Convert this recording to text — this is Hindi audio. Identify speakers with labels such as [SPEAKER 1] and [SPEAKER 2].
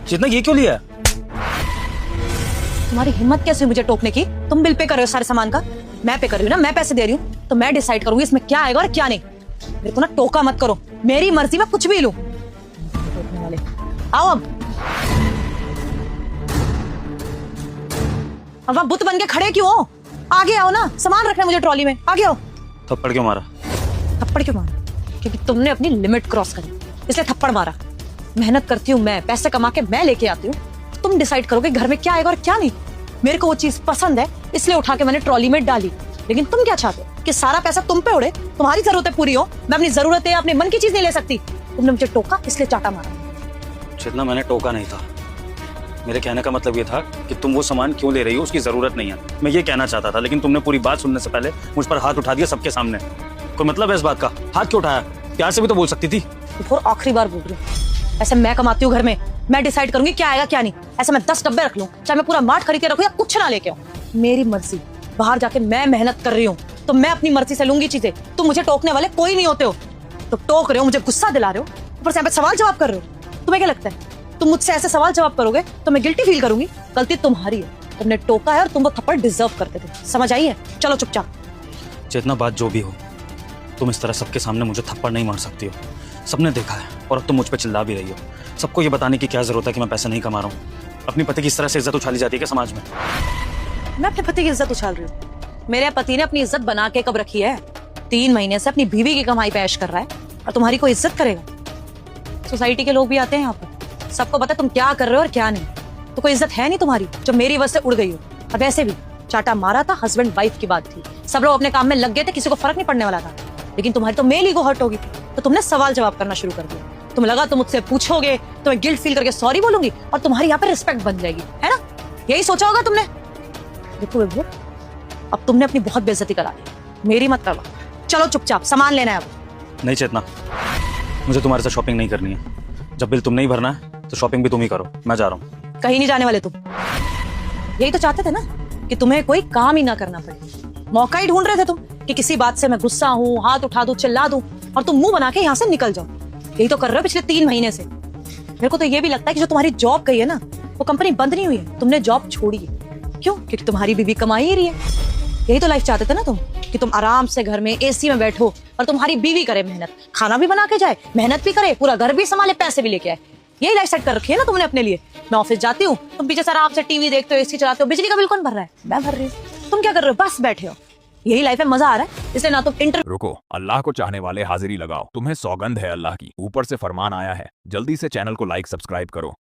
[SPEAKER 1] चेतना ये क्यों लिया?
[SPEAKER 2] तुम्हारी हिम्मत कैसे हुई मुझे टोकने की? तुम बिल पे कर रहे हो सारे सामान का, मैं पे कर रही हूँ ना, मैं पैसे दे रही हूँ, तो मैं डिसाइड करूंगी इसमें क्या आएगा और क्या नहीं। मेरे को ना टोका मत करो, मेरी मर्जी में कुछ भी लूं। टोकने वाले आओ अब वहां बुत बन के खड़े क्यों हो? आगे आओ ना, सामान रखना है मुझे ट्रॉली में, आगे आओ।
[SPEAKER 1] थप्पड़ क्यों मारा?
[SPEAKER 2] थप्पड़ क्यों मारा? क्योंकि तुमने अपनी लिमिट क्रॉस करी, इसलिए थप्पड़ मारा। मेहनत करती हूँ मैं, पैसे कमा के मैं लेके आती हूँ, तुम डिसाइड करोगे घर में क्या आएगा और क्या नहीं। मेरे को वो चीज पसंद है इसलिए उठा के मैंने ट्रॉली में डाली, लेकिन तुम क्या चाहते हो कि सारा पैसा तुम पे उड़े, तुम्हारी जरूरतें पूरी हो, मैं अपनी जरूरतें अपने मन की चीज नहीं ले सकती। तुमने मुझे टोका इसलिए चाटा मारा।
[SPEAKER 1] चेतना मैंने टोका नहीं था, मेरे कहने का मतलब ये था कि तुम वो सामान क्यों ले रही हो, उसकी जरूरत नहीं है, मैं ये कहना चाहता था, लेकिन तुमने पूरी बात सुनने से पहले मुझ पर हाथ उठा दिया सबके सामने। कोई मतलब है इस बात का? हाथ क्यों उठाया? प्यार से भी तो बोल सकती थी।
[SPEAKER 2] और आखिरी बार बोल रही हूँ, ऐसे मैं कमाती हूँ घर में, मैं डिसाइड करूंगी क्या आएगा क्या नहीं। ऐसे मैं 10 डब्बे रख लूं, चाहे मैं पूरा मार्ट खरीद के रखूं या कुछ ना लेके आऊं, मेरी मर्जी। बाहर जाके मैं मेहनत कर रही हूँ तो मैं अपनी मर्जी से लूंगी चीजें। तुम मुझे टोकने वाले कोई नहीं होते हो, तो टोक रहे हो, मुझे गुस्सा दिला रहे हो, ऊपर से सवाल जवाब कर रहे हो। तुम्हें क्या लगता है तुम मुझसे ऐसे सवाल जवाब करोगे तो मैं गिल्टी फील करूंगी? गलती तुम्हारी है, तुमने टोका है और तुम वो थप्पड़ डिजर्व करते थे, समझ आई है? चलो चुपचाप।
[SPEAKER 1] चेतना बात जो भी हो, तुम इस तरह सबके सामने मुझे थप्पड़ नहीं मार सकती हो, सबने देखा है, और अब तुम मुझ पर चिल्ला भी रही हो। सबको ये बताने की क्या जरूरत है कि मैं पैसे नहीं कमा रहा हूँ? अपनी पति की इस तरह से इज्जत उछाली जाती है क्या समाज में?
[SPEAKER 2] मैं अपने पति की इज्जत उछाल रही हूँ? मेरे पति ने अपनी इज्जत बना के कब रखी है? 3 महीने से अपनी बीवी की कमाई पे ऐश कर रहा है और तुम्हारी कोई इज्जत करेगा? सोसाइटी के लोग भी आते हैं यहाँ पर, सबको पता है तुम क्या कर रहे हो और क्या नहीं, तो कोई इज्जत है नहीं तुम्हारी जो मेरी वजह से उड़ गई हो। अब ऐसे भी चाटा मारा था, हस्बैंड वाइफ की बात थी, सब लोग अपने काम में लग गए थे, किसी को फर्क नहीं पड़ने वाला था, लेकिन तुम्हारी तो मेल ईगो हर्ट होगी, तो तुमने सवाल जवाब करना शुरू कर दिया। तुम लगा तुम मुझसे पूछोगे तो मैं गिल्ट फील करके सॉरी बोलूंगी और तुम्हारी यहाँ पे रिस्पेक्ट बन जाएगी, है ना? यही सोचा होगा तुमने। देखो विभू, अब तुमने अपनी बहुत बेइज्जती करा दी, मेरी मत करवा। चलो चुपचाप सामान लेना है अब।
[SPEAKER 1] नहीं चेतना, मुझे तुम्हारे साथ शॉपिंग नहीं करनी है। जब बिल तुम नहीं भरना है तो शॉपिंग भी तुम ही करो, मैं जा रहा हूँ।
[SPEAKER 2] कहीं नहीं जाने वाले तुम। यही तो चाहते थे ना कि तुम्हें कोई काम ही ना करना पड़े। मौका ही ढूंढ रहे थे तुम कि किसी बात से मैं गुस्सा हूँ, हाथ उठा दूं, चिल्ला दूं और तुम मुंह बना के यहाँ से निकल जाओ। यही तो कर रहे हो पिछले 3 महीने से। मेरे को तो ये भी लगता है कि जो तुम्हारी जॉब गई है ना, वो कंपनी बंद नहीं हुई है, तुमने जॉब छोड़ी है। क्यों? क्योंकि तुम्हारी बीवी कमाई ही रही है। यही तो लाइफ चाहते थे ना तुम, कि तुम आराम से घर में एसी में बैठो और तुम्हारी बीवी करे मेहनत, खाना भी बना के जाए, मेहनत भी करे, पूरा घर भी संभाले, पैसे भी लेके आए। यही लाइफ सेट कर रखी है ना तुमने अपने लिए। मैं ऑफिस जाती हूँ, तुम पीछे से आराम से टीवी देखते हो, एसी चलाते हो, बिजली का बिल कौन भर रहा है? मैं भर रही हूँ। तुम क्या कर रहे हो? बस बैठे हो। यही लाइफ है, मजा आ रहा है, इसलिए ना तुम
[SPEAKER 3] रुको, अल्लाह को चाहने वाले हाजिरी लगाओ, तुम्हें सौगंध है अल्लाह की, ऊपर से फरमान आया है, जल्दी से चैनल को लाइक सब्सक्राइब करो।